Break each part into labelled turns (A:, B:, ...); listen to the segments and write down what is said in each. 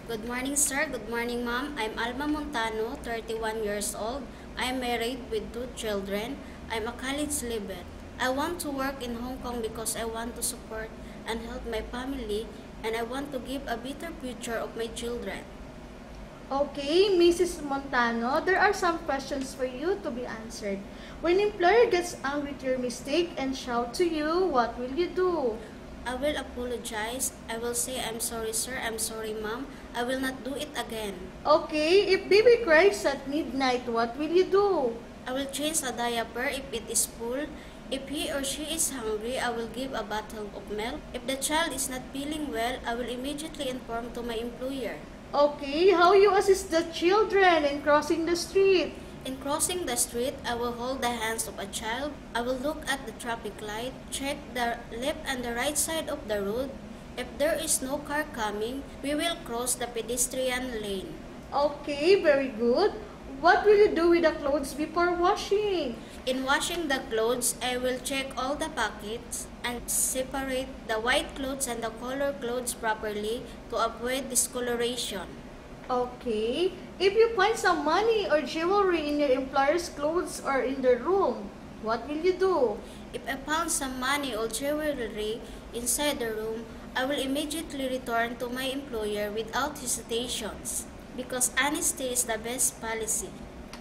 A: Good morning, sir. Good morning, ma'am. I'm Alma Montano, 31 years old. I'm married with two children. I'm a college leaver. I want to work in Hong Kong because I want to support and help my family, and I want to give a better future of my children.
B: Okay, Mrs. Montano, there are some questions for you to be answered. When employer gets angry with your mistake and shout to you, what will you do?
A: I will apologize. I will say, I'm sorry, sir. I'm sorry, ma'am. I will not do it again.
B: Okay, if baby cries at midnight, what will you do?
A: I will change a diaper if it is full. If he or she is hungry, I will give a bottle of milk. If the child is not feeling well, I will immediately inform to my employer.
B: Okay, how you assist the children in crossing the street?
A: In crossing the street, I will hold the hands of a child. I will look at the traffic light, check the left and the right side of the road. If there is no car coming, we will cross the pedestrian lane.
B: Okay, very good. What will you do with the clothes before washing?
A: In washing the clothes, I will check all the pockets and separate the white clothes and the color clothes properly to avoid discoloration.
B: Okay, if you find some money or jewelry in your employer's clothes or in their room, what will you do?
A: If I found some money or jewelry inside the room, I will immediately return to my employer without hesitations because honesty is the best policy.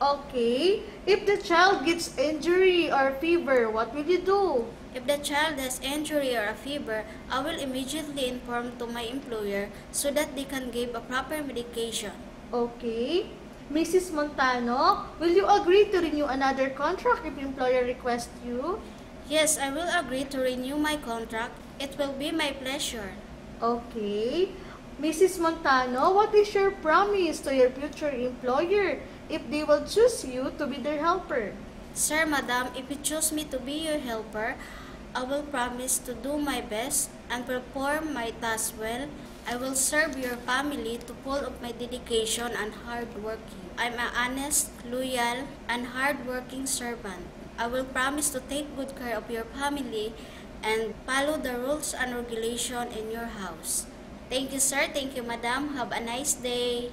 B: Okay, if the child gets injury or fever, what will you do?
A: If the child has injury or a fever, I will immediately inform to my employer so that they can give a proper medication.
B: Okay, Mrs. Montano, will you agree to renew another contract if employer requests you?
A: Yes, I will agree to renew my contract. It will be my pleasure.
B: Okay, Mrs. Montano, what is your promise to your future employer if they will choose you to be their helper?
A: Sir, madam, if you choose me to be your helper, I will promise to do my best and perform my task well. I will serve your family to full of my dedication and hard working. I'm an honest, loyal, and hard-working servant. I will promise to take good care of your family and follow the rules and regulation in your house. Thank you, sir. Thank you, madam. Have a nice day.